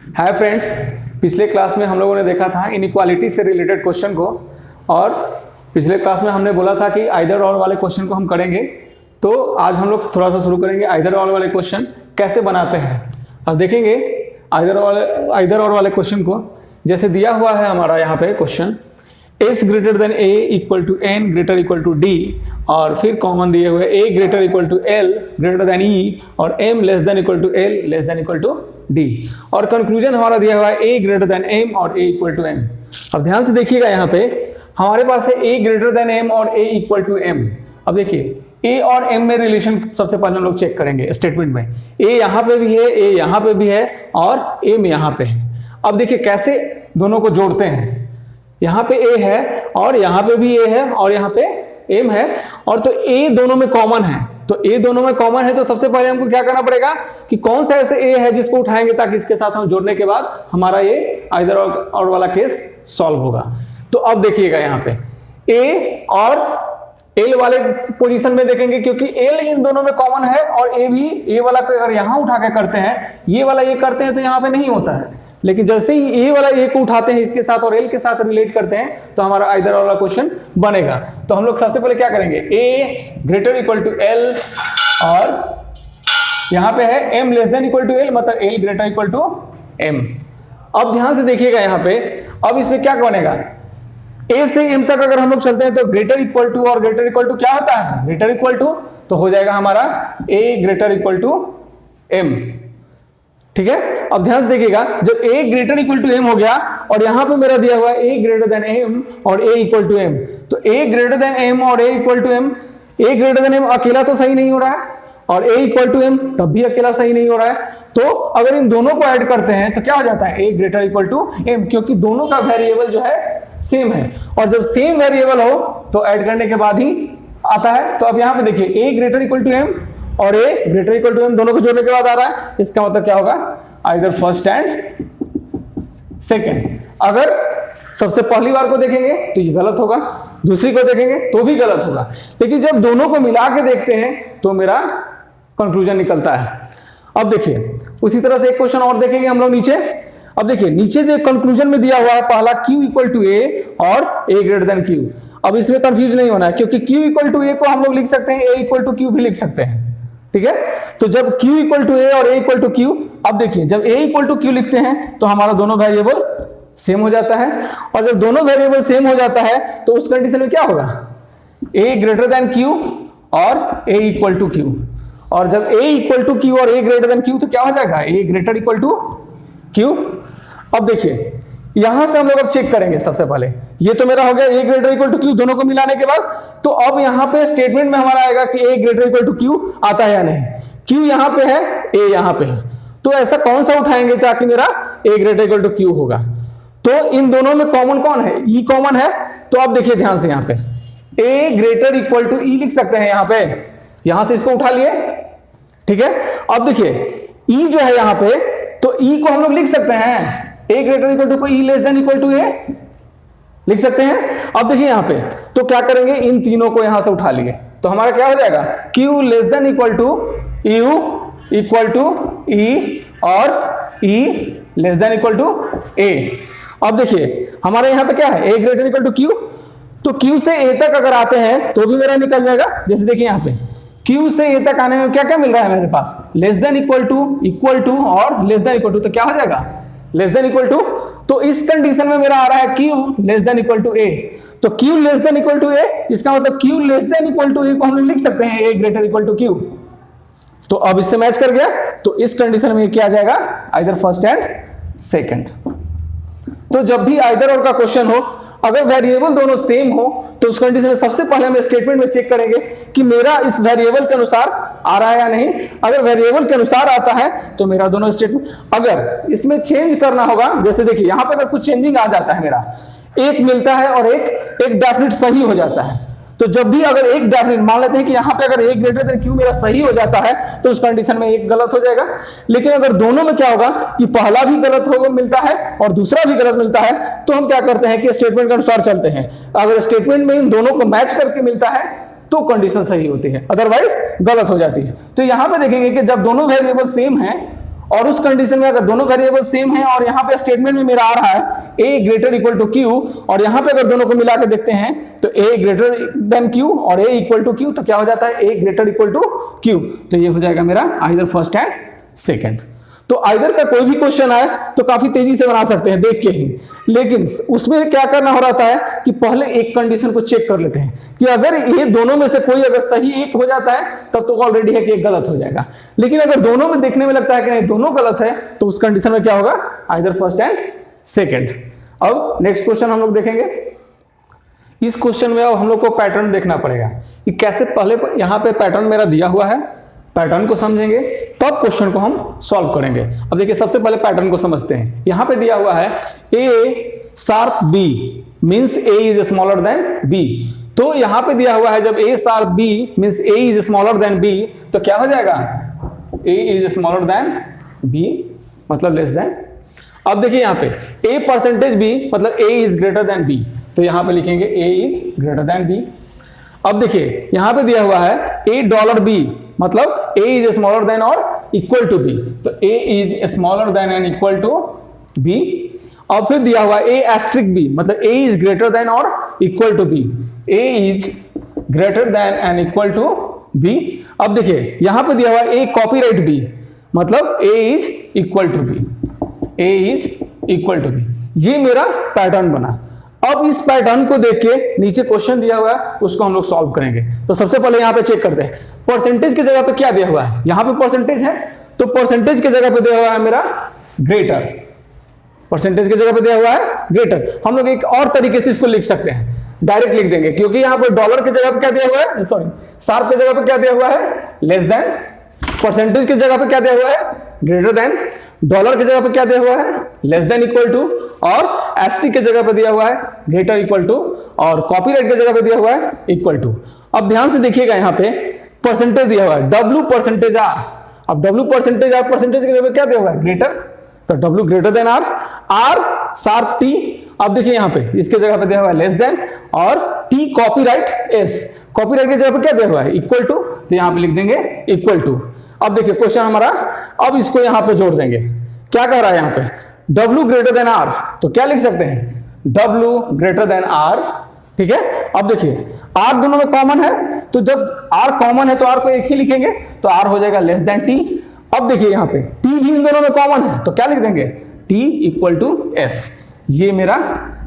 Hi friends, पिछले class में हम लोगों ने देखा था इनइक्वालिटी से रिलेटेड क्वेश्चन को, और पिछले क्लास में हमने बोला था कि आइदर और वाले क्वेश्चन को हम करेंगे। तो आज हम लोग थोड़ा सा शुरू करेंगे आइदर और वाले क्वेश्चन कैसे बनाते हैं। अब देखेंगे आइदर और वाले क्वेश्चन को। जैसे दिया हुआ है हमारा यहाँ पे question s greater than a equal to n greater equal to d, और फिर कॉमन दिए हुए a greater equal to l greater than e और m less than equal to l less than equal to d, और conclusion हमारा दिया हुआ है a ग्रेटर देन m और a इक्वल टू m। अब ध्यान से देखिएगा, यहाँ पे हमारे पास है a ग्रेटर देन m और a इक्वल टू m। अब देखिए a और m में रिलेशन सबसे पहले हम लोग चेक करेंगे स्टेटमेंट में। a यहाँ पे भी है, a यहाँ पे भी है और m यहाँ पे है। अब देखिए कैसे दोनों को जोड़ते हैं। यहाँ पे a है और यहाँ पे भी a है और यहाँ पे m है, और तो a दोनों में कॉमन है। तो a दोनों में कॉमन है तो सबसे पहले हमको क्या करना पड़ेगा कि कौन सा ऐसे a है जिसको उठाएंगे ताकि इसके साथ हम जोड़ने के बाद हमारा ये आइदर और वाला केस सॉल्व होगा। तो अब देखिएगा यहाँ पे a और l वाले पोजीशन में देखेंगे, क्योंकि l इन दोनों में कॉमन है और a भी a वाला को अगर यहाँ उठा के करते हैं, ये वाला ये करते हैं तो यहाँ पे नहीं होता है। लेकिन जैसे ही a वाला a को उठाते हैं इसके साथ और l के साथ रिलेट करते हैं तो हमारा आइदर वाला क्वेश्चन बनेगा। तो हम लोग सबसे पहले क्या करेंगे, a greater equal to l और यहाँ पे है m less than equal to l, मतलब l greater equal to m। अब ध्यान से देखिएगा यहाँ पे, अब इसमें क्या बनेगा, a से m तक अगर हम लोग चलते हैं तो ग्रेटर इक्वल टू और ग्रेटर इक्वल टू क्या होता है, ग्रेटर इक्वल टू, तो हो जाएगा हमारा a greater equal to m। ठीक है, अब ध्यान से देखिएगा, जब a greater equal to m हो गया और यहां पे मेरा दिया हुआ है a ग्रेटर देन m और a इक्वल टू m, तो a ग्रेटर देन m और a equal to m, a greater than m अकेला तो सही नहीं हो रहा है और a इक्वल टू m तब भी अकेला सही नहीं हो रहा है। तो अगर इन दोनों को ऐड करते हैं तो क्या हो जाता है, a greater equal to m, क्योंकि दोनों का वेरिएबल जो है सेम है, और जब सेम वेरिएबल हो तो ऐड करने के बाद ही आता है। तो अब यहाँ पे देखिए a greater equal to m और a greater equal to m दोनों को जोड़ने के बाद आ रहा है, इसका मतलब क्या होगा, आइदर फर्स्ट एंड सेकंड। अगर सबसे पहली बार को देखेंगे तो ये गलत होगा, दूसरी को देखेंगे तो भी गलत होगा, लेकिन जब दोनों को मिला के देखते हैं तो मेरा कंक्लूजन निकलता है। अब देखिए उसी तरह से एक क्वेश्चन और देखेंगे हम लोग नीचे। अब देखिए नीचे जो कंक्लूजन में दिया हुआ है पहला q इक्वल टू a और a ग्रेटर देन q। अब इसमें कंफ्यूज नहीं होना है, क्योंकि q इक्वल टू a को हम लोग लिख सकते हैं, a इक्वल टू q भी लिख सकते हैं। ठीक है, तो जब q इक्वल टू a और a इक्वल टू q, अब देखिए जब a इक्वल टू q लिखते हैं तो हमारा दोनों वेरिएबल सेम हो जाता है, और जब दोनों वेरिएबल सेम हो जाता है तो उस कंडीशन में क्या होगा, a ग्रेटर देन q और a इक्वल टू q, और जब a इक्वल टू q और a ग्रेटर देन q तो क्या हो जाएगा, a greater equal to q। अब देखिए यहां से हम लोग अब चेक करेंगे सबसे पहले, ये तो मेरा हो गया a greater equal to q दोनों को मिलाने के बाद। तो अब यहां पे स्टेटमेंट में हमारा आएगा कि a greater equal to q आता है या नहीं, q यहां पे है, a यहां पे है, तो ऐसा कौन सा उठाएंगे ताकि मेरा a greater equal to q होगा। तो इन दोनों में कॉमन कौन है, e कॉमन है। तो अब देखिए ध्यान से यहाँ पे a greater equal to e लिख सकते हैं यहाँ पे, यहां से इसको उठा लिए। ठीक है, अब देखिए e जो है यहाँ पे, तो e को हम लोग लिख सकते हैं a greater equal to e less than equal to a लिख सकते हैं। अब देखिए यहाँ पे तो क्या करेंगे, इन तीनों को यहां से उठा लिए तो हमारा क्या हो जाएगा, q less than equal to u equal to e और e less than equal to a। अब देखिए हमारे यहाँ पे क्या है, a greater equal to q, तो q से a तक अगर आते हैं तो भी मेरा निकल जाएगा। जैसे देखिए यहाँ पे q से a तक आने में क्या क्या मिल रहा है मेरे पास, लेस देन इक्वल टू और लेस देन इक्वल टू, तो क्या हो जाएगा, लेस देन इक्वल टू। तो इस कंडीशन में मेरा आ रहा है q less than equal to a, तो q less than equal to a, इसका मतलब q less than equal to a को हम लोग लिख सकते हैं a greater equal to q। तो अब इससे मैच कर गया, तो इस कंडीशन में क्या आ जाएगा, आइदर फर्स्ट एंड सेकंड। तो जब भी आइदर और का क्वेश्चन हो, अगर वेरिएबल दोनों सेम हो तो उस कंडीशन में सबसे पहले हम स्टेटमेंट में चेक करेंगे कि मेरा इस वेरिएबल के अनुसार आ रहा है या नहीं। अगर वेरिएबल के अनुसार आता है तो मेरा दोनों स्टेटमेंट, अगर इसमें चेंज करना होगा, जैसे देखिए यहां पर अगर कुछ चेंजिंग आ जाता है, मेरा एक मिलता है और एक डेफिनेट सही हो जाता है, तो जब भी अगर एक डेफिनेट, मान लेते हैं कि यहाँ पे अगर a ग्रेटर देन q मेरा सही हो जाता है तो उस कंडीशन में एक गलत हो जाएगा। लेकिन अगर दोनों में क्या होगा कि पहला भी गलत होगा मिलता है और दूसरा भी गलत मिलता है, तो हम क्या करते हैं कि स्टेटमेंट के अनुसार चलते हैं। अगर स्टेटमेंट में इन दोनों को मैच करके मिलता है तो कंडीशन सही होती है, अदरवाइज गलत हो जाती है। तो यहां पे देखेंगे कि जब दोनों वेरिएबल सेम हैं और उस कंडीशन में अगर दोनों वेरिएबल सेम है और यहाँ पे स्टेटमेंट में मेरा आ रहा है ए ग्रेटर इक्वल टू क्यू, और यहाँ पे अगर दोनों को मिला के देखते हैं तो ए ग्रेटर देन क्यू और ए इक्वल टू क्यू, तो क्या हो जाता है ए ग्रेटर इक्वल टू क्यू। तो ये हो जाएगा मेरा आइदर फर्स्ट एंड सेकेंड। तो आइदर का कोई भी क्वेश्चन आए तो काफी तेजी से बना सकते हैं देख के ही, लेकिन उसमें क्या करना हो रहा है कि पहले एक कंडीशन को चेक कर लेते हैं कि अगर ये दोनों में से कोई अगर सही एक हो जाता है तब तो ऑलरेडी है कि एक गलत हो जाएगा, लेकिन अगर दोनों में देखने में लगता है कि नहीं दोनों गलत है तो उस कंडीशन में क्या होगा आइदर फर्स्ट एंड सेकेंड। अब नेक्स्ट क्वेश्चन हम लोग देखेंगे। इस क्वेश्चन में अब हम लोग को पैटर्न देखना पड़ेगा कि कैसे, पहले यहाँ पे पैटर्न मेरा दिया हुआ है, पैटर्न को समझेंगे तब क्वेश्चन को हम सॉल्व करेंगे। अब देखिए सबसे पहले पैटर्न को समझते हैं। यहां पे दिया हुआ है A sharp B means A is smaller than B, तो यहां पे दिया हुआ है जब A sharp B means A is smaller than B, तो क्या हो जाएगा A is smaller than B मतलब लेस देन। अब देखिए यहां पे ए परसेंटेज बी मतलब A is greater than B, तो यहां पे लिखेंगे A is greater than B. अब देखिए यहां पे दिया हुआ है ए डॉलर बी मतलब a इज स्मॉलर देन और इक्वल टू बी, तो a is smaller than and equal to b। और फिर दिया हुआ a एस्ट्रिक b मतलब a इज ग्रेटर देन और equal to b, a is greater than and equal to b। अब देखिए यहां पे दिया हुआ a कॉपीराइट b मतलब a is equal to b, a is equal to b। ये मेरा पैटर्न बना। अब इस पैटर्न को देख के नीचे क्वेश्चन दिया हुआ है उसको हम लोग सॉल्व करेंगे। तो सबसे पहले यहां पे चेक करते हैं परसेंटेज की जगह पे क्या दिया हुआ है, यहां पे परसेंटेज है तो परसेंटेज की जगह पे दिया हुआ है मेरा ग्रेटर, परसेंटेज की जगह पे दिया हुआ है ग्रेटर। हम लोग एक और तरीके से इसको लिख सकते हैं, डायरेक्ट लिख देंगे क्योंकि यहां पर डॉलर की जगह पे क्या दिया हुआ है, सॉरी शार्प की जगह पे क्या दिया हुआ है लेस देन, परसेंटेज की जगह पे क्या दिया हुआ है ग्रेटर देन, डॉलर की जगह पे क्या दिया हुआ है लेस देन इक्वल टू, और एस्ट्रिक की जगह पे दिया हुआ है ग्रेटर इक्वल टू, और कॉपीराइट की जगह पे दिया हुआ है इक्वल टू। अब ध्यान से देखिएगा यहाँ पे परसेंटेज दिया हुआ है W परसेंटेज R, अब W परसेंटेज R परसेंटेज की जगह पे क्या दिया हुआ है ग्रेटर, तो W greater than R, R sharp T। अब देखिए यहाँ पे इसके जगह पे दिया हुआ है लेस देन, और T कॉपीराइट S, कॉपीराइट की जगह पे क्या दिया हुआ है इक्वल टू, तो यहाँ पे लिख देंगे इक्वल टू। अब देखिए क्वेश्चन हमारा, अब इसको यहां पे जोड़ देंगे, क्या कह रहा है यहां पे W ग्रेटर देन R, तो क्या लिख सकते हैं W ग्रेटर देन R, ठीक है। अब देखिए R दोनों में कॉमन है, तो जब R कॉमन है तो R को एक ही लिखेंगे तो R हो जाएगा लेस देन T। अब देखिए यहां पे T भी इन दोनों में कॉमन है तो क्या लिख देंगे T इक्वल टू S, ये मेरा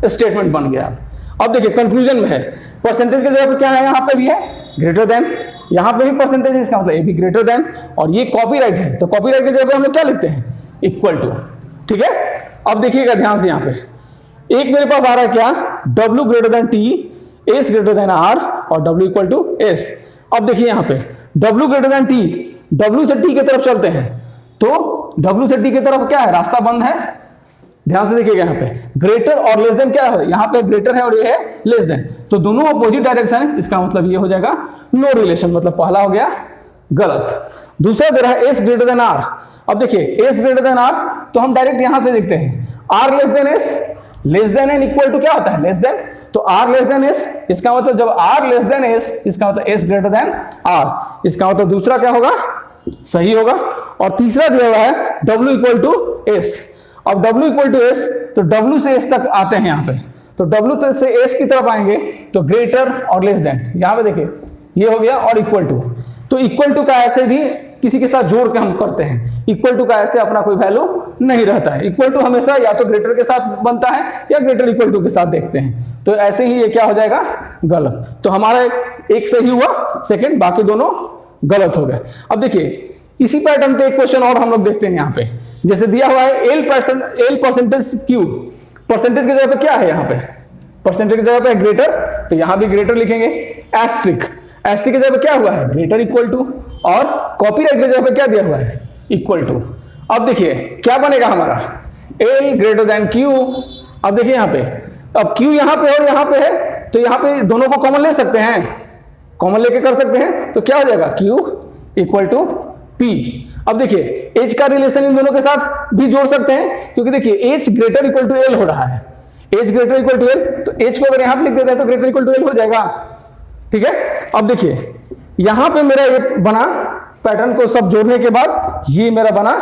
स्टेटमेंट बन गया। अब देखिए कंक्लूजन में है परसेंटेज की जगह पे क्या है, यहां पे भी है ग्रेटर देन, यहां पे भी परसेंटेज है इसका मतलब ए भी ग्रेटर देन, और ये कॉपीराइट है तो कॉपीराइट की जगह पे हम लोग क्या लिखते हैं इक्वल टू, ठीक है। अब देखिएगा ध्यान से, यहां पे एक मेरे पास आ रहा है क्या W greater than T, S greater then R और W इक्वल टू S। अब देखिए यहां पे W greater than T, W से T की तरफ चलते हैं तो W से T की तरफ क्या है रास्ता बंद है, ध्यान से देखिएगा यहाँ पे ग्रेटर और लेस देन क्या है, यहाँ पे ग्रेटर है और ये है लेस देन, तो दोनों अपोजिट डायरेक्शन है, इसका मतलब ये हो जाएगा नो रिलेशन, मतलब पहला हो गया गलत। दूसरा दे रहा है एस ग्रेटर देन आर। अब देखिए एस ग्रेटर देन आर तो हम डायरेक्ट यहां से देखते हैं R less than S, less than N equal to क्या होता है लेस देन, तो आर लेस देन एस, इसका मतलब जब आर लेस देन एस इसका मतलब एस ग्रेटर देन आर, इसका मतलब दूसरा क्या होगा सही होगा। और तीसरा दिया हुआ है W इक्वल टू एस, अब W इक्वल टू एस तो W से S तक आते हैं यहाँ पे, तो W तो से S की तरफ आएंगे तो ग्रेटर और लेस देन, यहाँ पे देखिए ये हो गया और इक्वल टू, तो इक्वल टू का ऐसे भी किसी के साथ जोड़ के हम करते हैं, इक्वल टू का ऐसे अपना कोई वैल्यू नहीं रहता है, इक्वल टू हमेशा या तो ग्रेटर के साथ बनता है या ग्रेटर इक्वल टू के साथ देखते हैं, तो ऐसे ही ये क्या हो जाएगा गलत। तो हमारा एक सही हुआ सेकंड, बाकी दोनों गलत हो गए। अब देखिए इसी पैटर्न पे एक क्वेश्चन और हम लोग देखते हैं यहाँ पे, जैसे दिया हुआ है एल परसेंटेज क्यू, परसेंटेज की जगह पे क्या है यहाँ पे परसेंटेज की जगह पे ग्रेटर, तो यहाँ भी ग्रेटर लिखेंगे, एस्ट्रिक एस्ट्रिक की जगह पे क्या हुआ है ग्रेटर इक्वल टू, और कॉपीराइट की जगह पे क्या दिया हुआ है इक्वल टू। अब देखिए क्या बनेगा हमारा एल ग्रेटर देन क्यू। अब देखिए यहाँ पे, अब क्यू यहाँ पे और यहाँ पे है तो यहाँ पे दोनों को कॉमन ले सकते हैं, कॉमन लेके कर सकते हैं, तो क्या हो जाएगा क्यू इक्वल टू P। अब देखिए H का रिलेशन इन दोनों के साथ भी जोड़ सकते हैं, क्योंकि देखिए H greater equal to L हो रहा है, H greater equal to L, तो H को अगर यहां पे लिख देते हैं तो ग्रेटर इक्वल टू L हो जाएगा, ठीक है। अब देखिए यहां पे मेरा ये बना पैटर्न को सब जोड़ने के बाद ये मेरा बना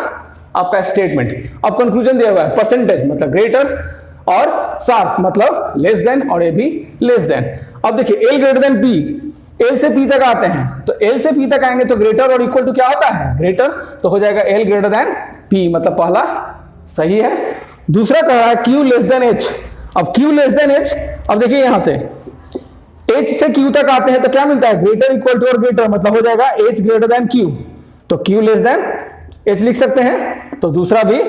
आपका स्टेटमेंट। अब कंक्लूजन दिया हुआ है परसेंटेज मतलब ग्रेटर और शार्प मतलब लेस देन और ए भी लेस देन। अब देखिए L greater than P, L से पी तक आते हैं तो एल से पी तक आएंगे तो ग्रेटर और इक्वल टू क्या होता है ग्रेटर, तो हो जाएगा एल ग्रेटर देन पी मतलब पहला सही है। दूसरा कह रहा है क्यू लेस देन एच। अब क्यू लेस देन एच, अब देखिए यहां से एच से क्यू तक आते हैं तो क्या मिलता है ग्रेटर इक्वल टू और ग्रेटर मतलब हो जाएगा एच ग्रेटर देन क्यू, तो क्यू लेस देन एच लिख सकते हैं, तो दूसरा भी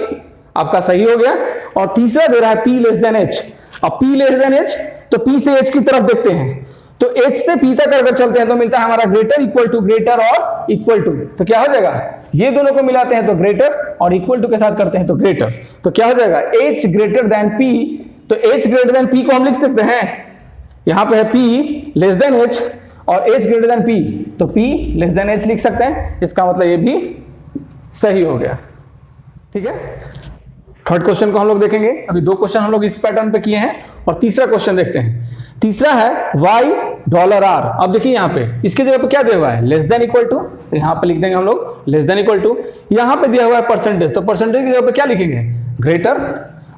आपका सही हो गया। और तीसरा दे रहा है पी लेस देन एच। अब पी लेस देन एच तो पी से एच की तरफ देखते हैं तो एच से पी तक अगर चलते हैं तो मिलता है हमारा ग्रेटर इक्वल टू ग्रेटर और इक्वल टू, तो क्या हो जाएगा ये दोनों को मिलाते हैं तो ग्रेटर और इक्वल टू के साथ करते हैं तो ग्रेटर, तो क्या हो जाएगा एच ग्रेटर देन पी। तो एच ग्रेटर देन पी को हम लिख सकते हैं, यहां पे है पी लेस देन एच और एच ग्रेटर देन पी तो पी लेस देन एच लिख सकते हैं, इसका मतलब ये भी सही हो गया। ठीक है, थर्ड क्वेश्चन को हम लोग देखेंगे। अभी दो क्वेश्चन हम लोग इस पैटर्न पे किए हैं और तीसरा क्वेश्चन देखते हैं। तीसरा है वाई डॉलर आर। अब देखिए यहाँ पे इसके जगह पे क्या दिया हुआ है लेस देन इक्वल टू, तो यहाँ पे लिख देंगे हम लोग लेस देन इक्वल टू। यहाँ पे दिया हुआ है परसेंटेज, तो परसेंटेज की जगह पे क्या लिखेंगे ग्रेटर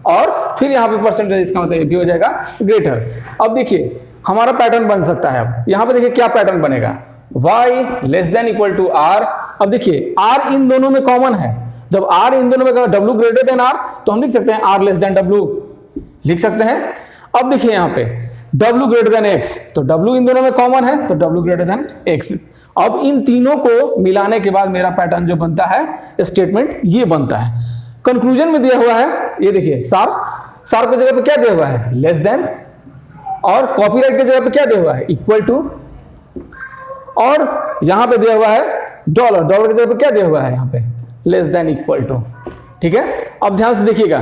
और फिर यहाँ पे परसेंटेज, इसका मतलब ये भी हो जाएगा ग्रेटर। अब देखिए हमारा पैटर्न बन सकता है। अब यहाँ पे देखिए क्या पैटर्न बनेगा y less than equal to r। अब देखिए r इन दोनों में कॉमन है, जब r इन दोनों में w ग्रेटर देन r तो हम लिख सकते हैं r लेस देन w लिख सकते हैं। अब देखिए यहाँ पे w ग्रेटर देन x, तो w इन दोनों में कॉमन है तो w ग्रेटर देन x। अब इन तीनों को मिलाने के बाद मेरा पैटर्न जो बनता है स्टेटमेंट ये बनता है। कंक्लूजन में दिया हुआ है ये देखिए शार्प, शार्प की जगह पे क्या दिया हुआ है लेस देन और कॉपीराइट की जगह पे क्या दिया हुआ है इक्वल टू और यहां पे दिया हुआ है डॉलर, डॉलर की जगह पे क्या दिया हुआ है यहाँ पे लेस देन इक्वल टू। ठीक है, अब ध्यान से देखिएगा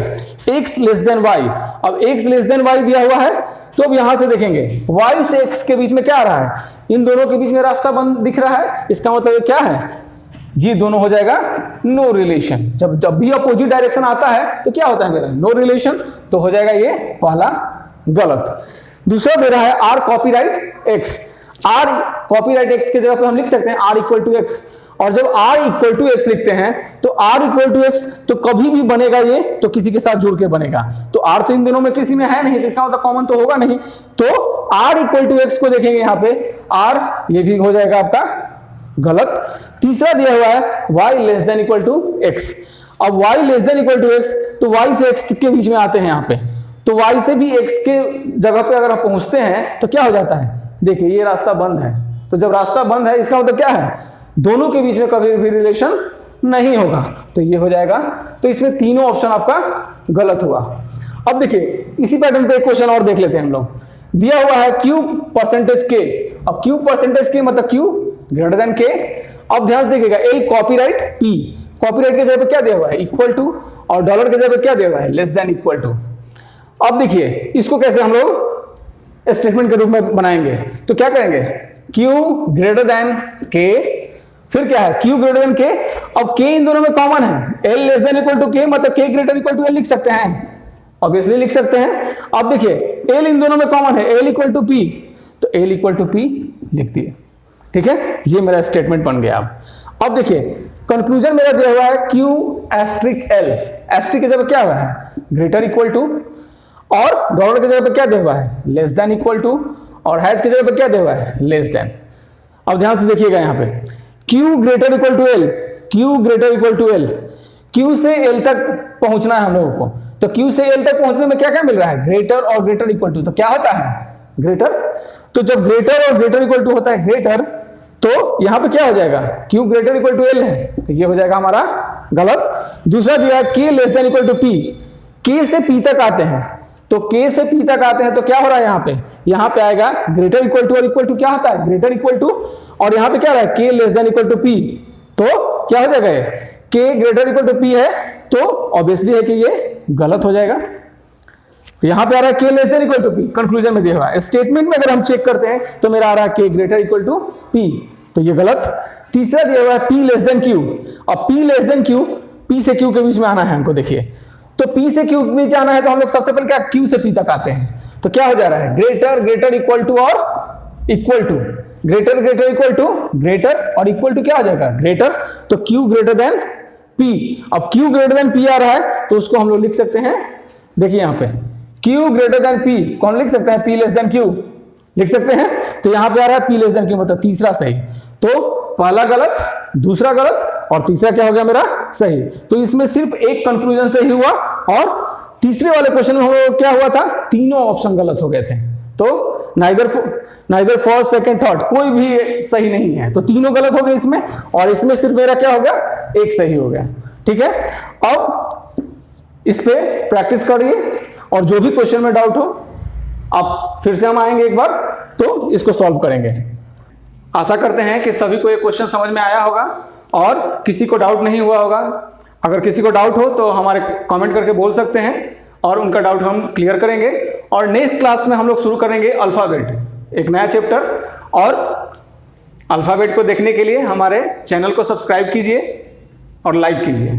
x लेस देन y। अब x लेस देन y दिया हुआ है तो अब यहां से देखेंगे y से x के बीच में क्या आ रहा है, इन दोनों के बीच में रास्ता बंद दिख रहा है, इसका मतलब ये क्या है ये दोनों हो जाएगा नो रिलेशन। जब भी अपोजिट डायरेक्शन आता है तो क्या होता है मेरा नो रिलेशन, तो हो जाएगा ये पहला गलत। दूसरा दे रहा है r copyright x। r copyright x के जगह पे हम लिख सकते हैं r इक्वल टू x, और जब r इक्वल टू x लिखते हैं तो r इक्वल टू x तो कभी भी बनेगा ये तो किसी के साथ जुड़ के बनेगा, तो r तो इन दोनों में किसी में है नहीं, जिसका मतलब कॉमन तो होगा नहीं, तो r इक्वल टू x को देखेंगे यहाँ पे r ये भी हो जाएगा आपका गलत। तीसरा दिया हुआ है y less than equal to x। अब y less than equal to x तो y से x के बीच में आते हैं यहाँ पे, तो y से भी x के जगह पे अगर आप पहुंचते हैं तो क्या हो जाता है देखिए ये रास्ता बंद है, तो जब रास्ता बंद है इसका मतलब क्या है दोनों के बीच में कभी भी रिलेशन नहीं होगा, तो ये हो जाएगा। तो इसमें तीनों ऑप्शन आपका गलत हुआ। अब देखिए इसी पैटर्न पे एक क्वेश्चन और देख लेते हैं हम लोग। दिया हुआ है q परसेंटेज k। अब q परसेंटेज k मतलब q ग्रेटर देन k। अब ध्यान से देखिएगा l कॉपीराइट p, कॉपीराइट के जगह पे क्या दिया हुआ है इक्वल टू और डॉलर के जगह पे क्या दिया हुआ है लेस देन इक्वल टू। अब देखिए इसको कैसे हम लोग स्टेटमेंट के रूप में बनाएंगे, तो क्या करेंगे q ग्रेटर देन k, फिर क्या है q ग्रेटर देन k। अब k इन दोनों में कॉमन है, l less than equal to k मतलब k greater equal to l लिख सकते हैं, ऑब्वियसली लिख सकते हैं। अब देखिए l इन दोनों में कॉमन है, l इक्वल टू p तो l इक्वल टू p लिख दिए। ठीक है, ये मेरा स्टेटमेंट बन गया। अब देखिए कंक्लूजन मेरा दिया हुआ है q एस्ट्रिक l, एस्ट्रिक की जगह क्या हुआ है ग्रेटर इक्वल टू और डॉलर की जगह पे क्या दिया हुआ है लेस देन इक्वल टू और हैश की जगह पे क्या दिया हुआ है लेस देन। अब ध्यान से देखिएगा यहाँ पे q greater equal to l, q greater equal to l, q से l तक पहुंचना है हम लोगों को, तो q से l तक पहुंचने में क्या क्या मिल रहा है ग्रेटर और ग्रेटर इक्वल टू, तो क्या होता है ग्रेटर। तो जब ग्रेटर और ग्रेटर इक्वल टू होता है ग्रेटर तो यहाँ पे क्या हो जाएगा q greater equal to l है, तो ये हो जाएगा हमारा गलत। दूसरा दिया है k less than equal to p, k से p तक आते हैं, तो k से p तक आते हैं तो क्या हो रहा है यहाँ पे आएगा ग्रेटर इक्वल टू और इक्वल टू क्या होता है ग्रेटर इक्वल टू, और यहाँ पे क्या रहा है k less than equal to p, तो क्या हो जाएगा k greater equal to p है, तो ऑब्वियसली है कि ये गलत हो जाएगा। यहाँ पे आ रहा है k less than equal to p, conclusion में दिया हुआ है। स्टेटमेंट में अगर हम चेक करते हैं तो मेरा आ रहा है k greater equal to p, तो ये गलत। तीसरा दिया हुआ है p लेस देन q। अब p less than q, p से q के बीच में आना है हमको, देखिए तो p से q के बीच आना है तो हम लोग सबसे पहले क्या q से p तक आते हैं, तो क्या हो जा रहा है ग्रेटर ग्रेटर इक्वल टू और equal to, greater greater equal to greater और इक्वल टू क्या हो जाएगा ग्रेटर, तो q ग्रेटर देन P। अब Q ग्रेटर देन P आ रहा है तो उसको हम लोग लिख सकते हैं, देखिए यहाँ पे Q ग्रेटर देन P, कौन लिख सकते हैं? P लेस देन Q लिख सकते हैं। तो यहाँ पे आ रहा है P लेस देन Q, मतलब तीसरा सही। तो पहला गलत, दूसरा गलत और तीसरा क्या हो गया मेरा? सही। तो इसमें सिर्फ एक कंक्लूजन सही हुआ और तीसरे वाले क्वेश्चन में क्या हुआ था? तीनों ऑप्शन गलत हो गए थे। तो नाइदर फर्स्ट सेकंड थर्ड कोई भी सही नहीं है, तो तीनों गलत हो गए इसमें, और इसमें सिर्फ मेरा क्या हो गया? एक सही हो गया। ठीक है, अब इस पे प्रैक्टिस करिए और जो भी क्वेश्चन में डाउट हो आप फिर से हम आएंगे एक बार तो इसको सॉल्व करेंगे। आशा करते हैं कि सभी को ये क्वेश्चन समझ में आया होगा और किसी को डाउट नहीं हुआ होगा। अगर किसी को डाउट हो तो हमारे कमेंट करके बोल सकते हैं और उनका डाउट हम क्लियर करेंगे। और नेक्स्ट क्लास में हम लोग शुरू करेंगे अल्फ़ाबेट, एक नया चैप्टर। और अल्फ़ाबेट को देखने के लिए हमारे चैनल को सब्सक्राइब कीजिए और लाइक कीजिए।